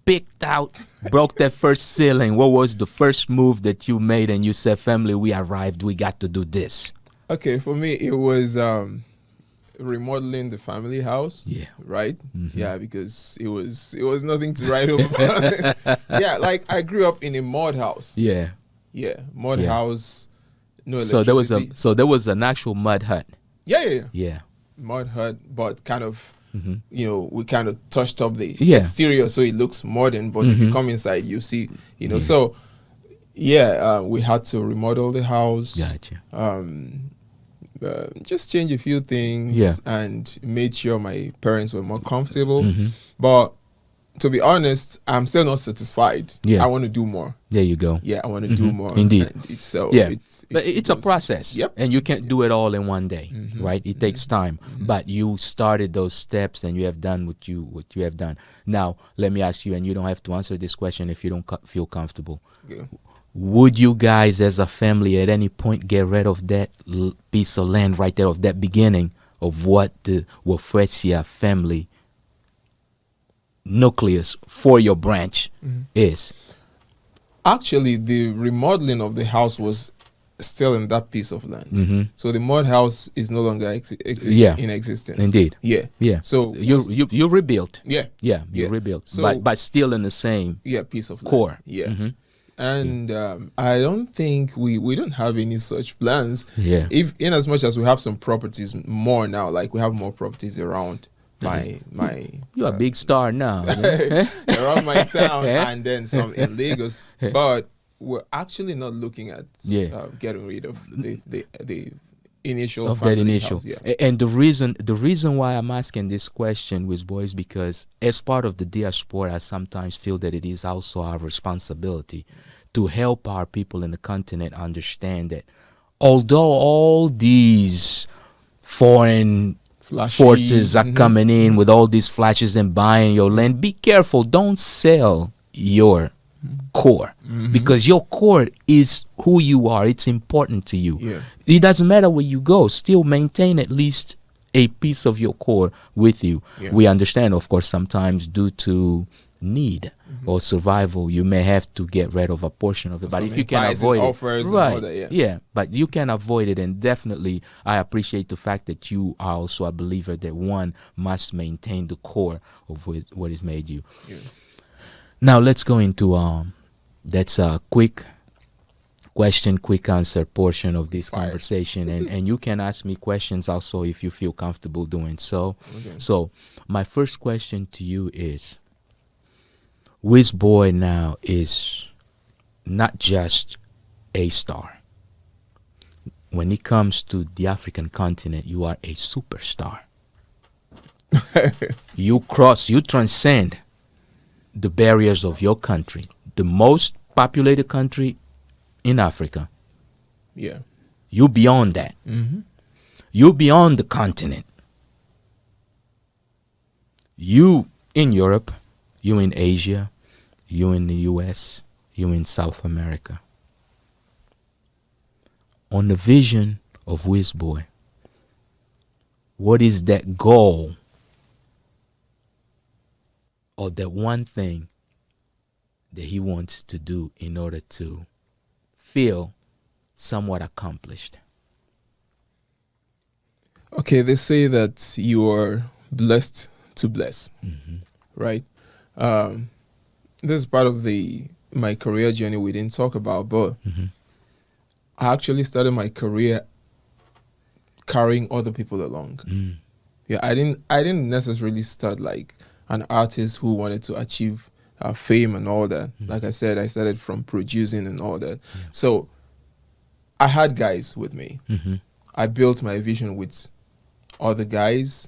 picked out, broke that first ceiling? What was the first move that you made and you said, family, we arrived, we got to do this? Okay, for me, it was remodeling the family house. Yeah. Right? Yeah, because it was nothing to write home about. Yeah, like I grew up in a mud house. Yeah. Yeah, mud Yeah. house, no So electricity. there was an actual mud hut. Yeah. Yeah. Mud hut, but kind of, we kind of touched up the Yeah. exterior so it looks modern, but if you come inside, you see, so yeah, we had to remodel the house. Gotcha. Just change a few things. Yeah. And made sure my parents were more comfortable. But to be honest, I'm still not satisfied. Yeah. I want to do more. There you go. Yeah, I want to do more. Indeed. And it's, Yeah, it's but it's a process. Yep. And you can't do it all in one day, right? It takes time. But you started those steps and you have done what you have done. Now, let me ask you, and you don't have to answer this question if you don't feel comfortable. Yeah. Would you guys as a family at any point get rid of that piece of land right there, of that beginning of what the Ofuasia family nucleus for your branch is? Actually, the remodeling of the house was still in that piece of land. So the mud house is no longer in existence. Indeed. Yeah. Yeah. So you rebuilt. yeah. Yeah, you Yeah. rebuilt. So- but still in the same Piece of land. core. Yeah. And I don't think we don't have any such plans. Yeah. If in as much as we have some properties more now, like we have more properties around my You're a big star now. around my town, and then some in Lagos. But we're actually not looking at getting rid of the initial of that family initial. house, yeah. And the reason why I'm asking this question, Wizboyy, is because as part of the diaspora, I sometimes feel that it is also our responsibility to help our people in the continent understand that although all these foreign Flashy. forces are coming in with all these flashes and buying your land, be careful. Don't sell your core, because your core is who you are. It's important to you. Yeah. It doesn't matter where you go, still maintain at least a piece of your core with you. Yeah. We understand, of course, sometimes due to need or survival, you may have to get rid of a portion of it. But Some if you can enticing avoid offers it, and all that, yeah, but you can avoid it. And definitely, I appreciate the fact that you are also a believer that one must maintain the core of what has made you. Yeah. Now let's go into that's a quick question, quick answer portion of this conversation, and you can ask me questions also if you feel comfortable doing so. Okay. So my first question to you is, Wizboyy now is not just a star. When it comes to the African continent, you are a superstar. You transcend the barriers of your country, the most populated country in Africa. Yeah. You beyond that. You beyond the continent. You in Europe, you in Asia, you in the US, you in South America. On the vision of Wizboyy, what is that goal or that one thing that he wants to do in order to feel somewhat accomplished? Okay, they say that you are blessed to bless, right? This is part of my career journey we didn't talk about, but I actually started my career carrying other people along. Yeah, I didn't necessarily start like an artist who wanted to achieve fame and all that. Like I said, I started from producing and all that. So I had guys with me. I built my vision with other guys.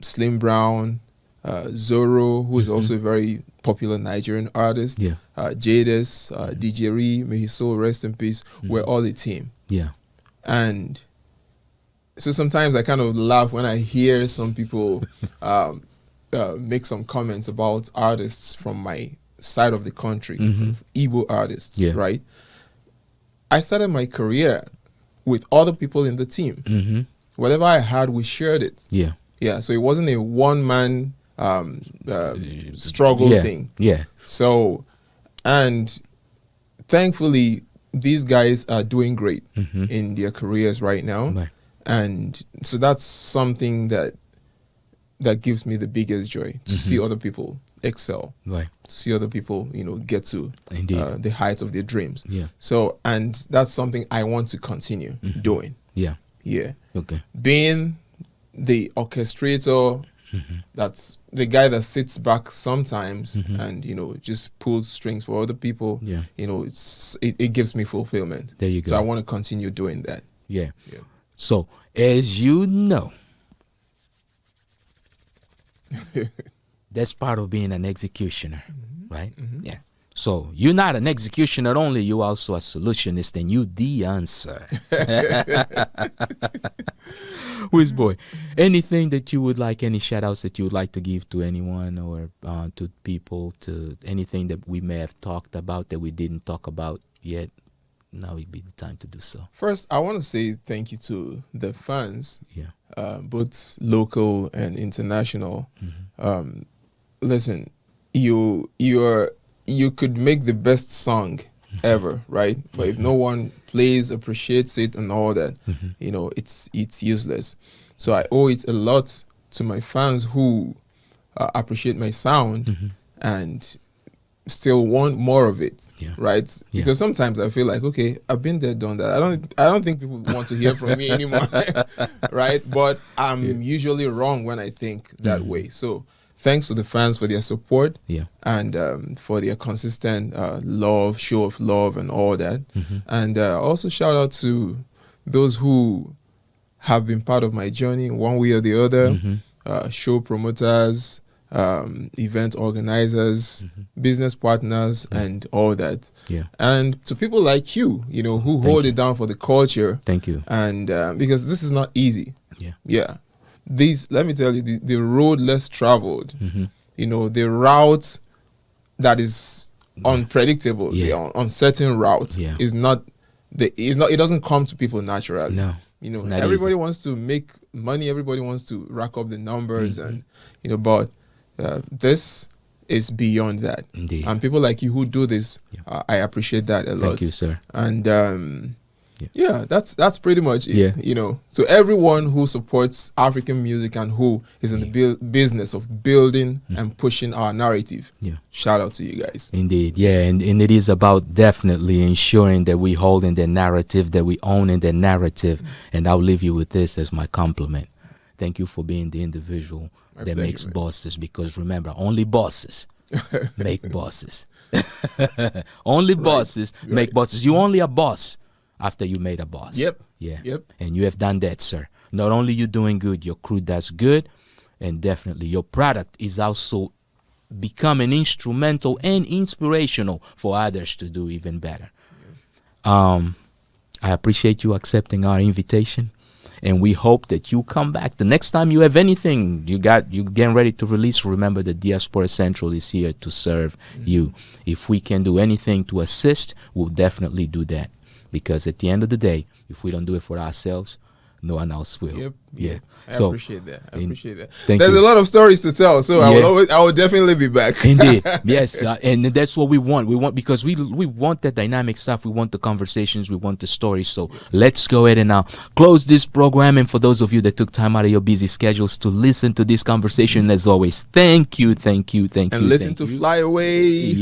Slim Brown, Zoro, who is also a very popular Nigerian artist. Jadis, DJ Ree, may his soul rest in peace. We're all a team. Yeah. And so sometimes I kind of laugh when I hear some people make some comments about artists from my side of the country, Igbo artists, right? I started my career with other people in the team. Whatever I had, we shared it. Yeah. So it wasn't a one-man struggle thing. So, and thankfully, these guys are doing great in their careers right now. And so that's something that gives me the biggest joy, to see other people excel, to see other people, you know, get to the heights of their dreams. So, and that's something I want to continue doing. Okay. Being the orchestrator, that's the guy that sits back sometimes and, you know, just pulls strings for other people. You know, it gives me fulfillment. There you go. So I want to continue doing that. So, as you know, that's part of being an executioner, right? Yeah. So, you're not an executioner only, you also a solutionist, and you the answer. Wizboyy, anything that you would like, any shout-outs that you would like to give to anyone or to people, to anything that we may have talked about that we didn't talk about yet? Now would be the time to do so. First, I want to say thank you to the fans, both local and international. Listen, you could make the best song ever, right? But if no one plays, appreciates it, and all that, you know, it's useless. So I owe it a lot to my fans who appreciate my sound and still want more of it, right? Because sometimes I feel like, okay, I've been there, done that. I don't think people want to hear from me anymore, right? But I'm usually wrong when I think that way. So thanks to the fans for their support and for their consistent love, show of love and all that. And also shout out to those who have been part of my journey one way or the other, show promoters, event organizers, business partners, and all that. And to people like you, you know, who hold it down for the culture. Thank you. And because this is not easy. These, let me tell you, the road less traveled, you know, the route that is unpredictable, the uncertain route is not, it doesn't come to people naturally. No. You know, everybody wants to make money, everybody wants to rack up the numbers, and, you know, but this is beyond that. Indeed. And people like you who do this, I appreciate that a lot. Thank you, sir. And that's pretty much it. You know, so everyone who supports African music and who is in the business of building and pushing our narrative, shout out to you guys. Indeed, and it is about definitely ensuring that we hold in the narrative, that we own in the narrative, and I'll leave you with this as my compliment. Thank you for being the individual that makes bosses, because remember, only bosses make bosses. Only bosses make bosses. You only a boss after you made a boss. And you have done that, sir. Not only you doing good, your crew does good, and definitely your product is also becoming instrumental and inspirational for others to do even better. I appreciate you accepting our invitation, and we hope that you come back. The next time you have anything you getting ready to release, remember that Diaspora Central is here to serve you. If we can do anything to assist, we'll definitely do that. Because at the end of the day, if we don't do it for ourselves, no one else will. I appreciate that. There's a lot of stories to tell, so I will definitely be back. Indeed, yes, and that's what we want. We want, because we want that dynamic stuff. We want the conversations. We want the stories. So let's go ahead and now close this program. And for those of you that took time out of your busy schedules to listen to this conversation, as always, thank you. And listen to Fly Away.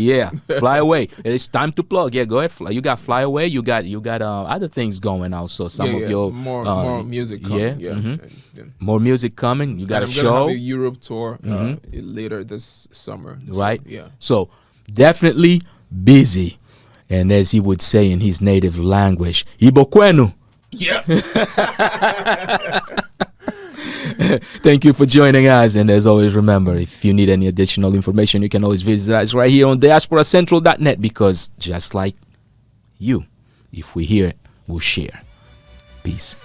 Fly Away. It's time to plug. Go ahead. You got Fly Away. You got other things going also. Some of your more music coming. More music coming. You got a show. I'm gonna have a Europe tour later this summer. Right. So definitely busy, and as he would say in his native language, Igbo kwenu. Thank you for joining us, and as always, remember, if you need any additional information, you can always visit us right here on diasporacentral.net, because just like you, if we hear it, we'll share. Peace.